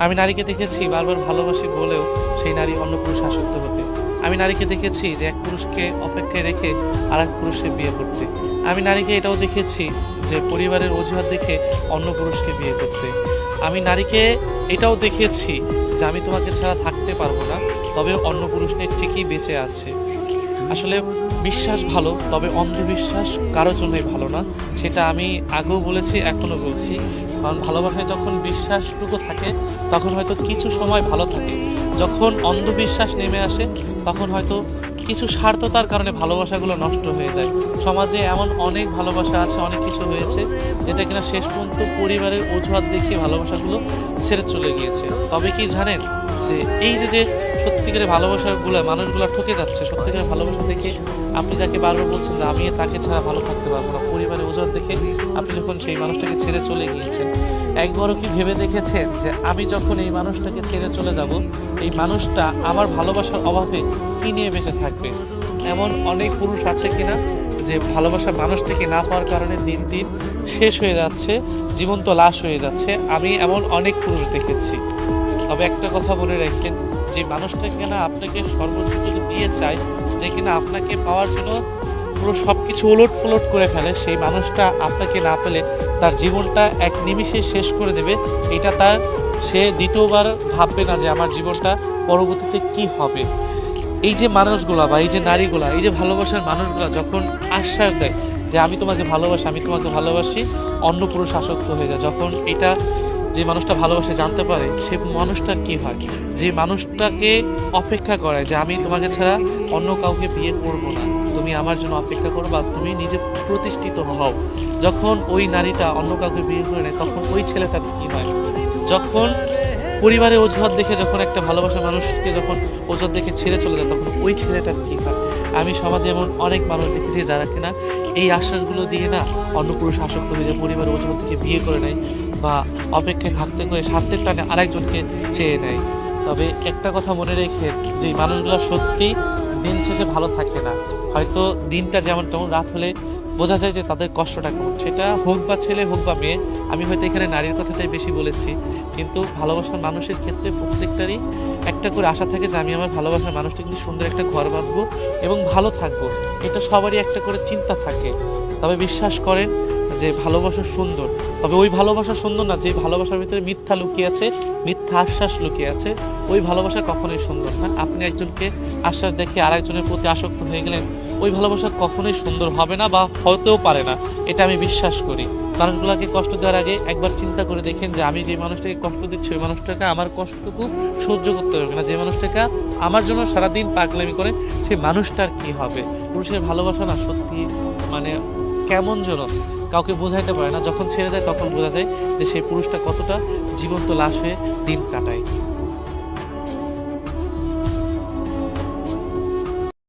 আমি নারীকে দেখেছি বারবার ভালোবাসি বলেও সেই নারী অন্য পুরুষ আসক্ত হতে। আমি নারীকে দেখেছি যে এক পুরুষকে অপেক্ষায় রেখে আর এক পুরুষকে বিয়ে করতে। আমি নারীকে এটাও দেখেছি যে পরিবারের অজুহাত দেখে অন্য পুরুষকে বিয়ে করতে। আমি নারীকে এটাও দেখেছি যে আমি তোমাকে ছাড়া থাকতে পারবো না, তবে অন্য পুরুষ নিয়ে ঠিকই বেঁচে আছে। আসলে বিশ্বাস ভালো, তবে অন্ধবিশ্বাস কারোর জন্যই ভালো না। সেটা আমি আগেও বলেছি, এখনও বলছি। কারণ ভালোবাসায় যখন বিশ্বাসটুকু থাকে তখন হয়তো কিছু সময় ভালো থাকে। যখন অন্ধবিশ্বাস নেমে আসে তখন হয়তো কিছু স্বার্থতার কারণে ভালোবাসাগুলো নষ্ট হয়ে যায়। সমাজে এমন অনেক ভালোবাসা আছে, অনেক কিছু হয়েছে যেটা কিনা শেষ পর্যন্ত পরিবারের অজুহাত দেখিয়ে ভালোবাসাগুলো ছেড়ে চলে গিয়েছে। তবে কি জানেন যে এই যে সত্যিকারের ভালোবাসাগুলো মানুষগুলো ঠকে যাচ্ছে, সত্যিকারের ভালোবাসা দেখে আপনি যাকে বারবার বলছেন যে আমি তাকে ছাড়া ভালো থাকতে পারবো না, পরিবারের অজুহাত দেখে আপনি যখন সেই মানুষটাকে ছেড়ে চলে গিয়েছেন, একবারও কি ভেবে দেখেছেন যে আমি যখন এই মানুষটাকে ছেড়ে চলে যাব, এই মানুষটা আমার ভালোবাসার অভাবে কি নিয়ে বেঁচে থাকবে? এমন অনেক পুরুষ আছে কিনা যে ভালোবাসার মানুষটাকে না পাওয়ার কারণে দিন দিন শেষ হয়ে যাচ্ছে, জীবন্ত লাশ হয়ে যাচ্ছে। আমি এমন অনেক পুরুষ দেখেছি। তবে একটা কথা বলে রাখেন, যে মানুষটা কিনা আপনাকে সর্বোচ্চটুকু দিয়ে চায়, যে কিনা আপনাকে পাওয়ার জন্য পুরো সব কিছু ওলট পালট করে ফেলে, সেই মানুষটা আপনাকে না পেলে তার জীবনটা এক নিমিষে শেষ করে দেবে। এটা তার সে দ্বিতীয়বার ভাববে না যে আমার জীবনটা পরবর্তীতে কি হবে। এই যে মানুষগুলা বা এই যে নারীগুলা, এই যে ভালোবাসার মানুষগুলা যখন আশ্বাস দেয় যে আমি তোমাকে ভালোবাসি, আমি তোমাকে ভালোবাসি, অন্য পুরুষ আসক্ত হয়ে যায়। যখন এটা যে মানুষটা ভালোবাসে জানতে পারে, সে মানুষটার কি হয়? যে মানুষটাকে অপেক্ষা করায় যে আমি তোমাকে ছাড়া অন্য কাউকে বিয়ে করব না, তুমি আমার জন্য অপেক্ষা করো বা তুমি নিজে প্রতিষ্ঠিত হও। যখন ওই নারীটা অন্য কাউকে বিয়ে করে নেয় তখন ওই ছেলেটার কি হয়? যখন পরিবারের অজুহাত দেখে যখন একটা ভালোবাসার মানুষকে যখন অজুহাত দেখে ছেড়ে চলে যায় তখন ওই ছেলেটার কী হয়? আমি সমাজে এমন অনেক মানুষ দেখেছি যারা কিনা এই আশ্বাসগুলো দিয়ে না অন্য পুরুষ আসক্ত হয়ে যায়, পরিবারের অজুহাত দেখে বিয়ে করে নেয় বা অপেক্ষায় থাকতে করে স্বার্থের টানে আরেকজনকে চেয়ে নেয়। তবে একটা কথা মনে রেখে, যে মানুষগুলো সত্যি দিন শেষে ভালো থাকে না। হয়তো দিনটা যেমন তেমন, রাত হলে বোঝা যায় যে তাদের কষ্টটা কেমন, সেটা হোক বা ছেলে হোক বা মেয়ে। আমি হয়তো এখানে নারীর কথাটাই বেশি বলেছি, কিন্তু ভালোবাসার মানুষের ক্ষেত্রে প্রত্যেকটারই একটা করে আশা থাকে যে আমি আমার ভালোবাসার মানুষটা কিন্তু সুন্দর একটা ঘর বাঁধবো এবং ভালো থাকবো। এটা সবারই একটা করে চিন্তা থাকে। তবে বিশ্বাস করেন যে ভালোবাসা সুন্দর, তবে ওই ভালোবাসা সুন্দর না যে ভালোবাসার ভিতরে মিথ্যা লুকিয়ে আছে, মিথ্যা আশ্বাস লুকিয়ে আছে। ওই ভালোবাসা কখনোই সুন্দর না। আপনি একজনকে আশ্বাস দেখে আরেকজনের প্রতি আসক্ত হয়ে গেলেন, ওই ভালোবাসা কখনোই সুন্দর হবে না বা হতেও পারে না। এটা আমি বিশ্বাস করি। মানুষগুলোকে কষ্ট দেওয়ার আগে একবার চিন্তা করে দেখেন যে আমি যে মানুষটাকে কষ্ট দিচ্ছি ওই মানুষটাকে আমার কষ্টটুকু সহ্য করতে পারবে না। যে মানুষটাকে আমার জন্য সারাদিন পাগলামি করে সেই মানুষটার কি হবে? পুরুষের ভালোবাসা না সত্যি মানে কেমন যেন কাউকে বোঝাইতে পারে না। যখন ছেড়ে যায় তখন বোঝা যায় যে সেই পুরুষটা কতটা জীবন্ত লাশ হয়ে দিন কাটায়।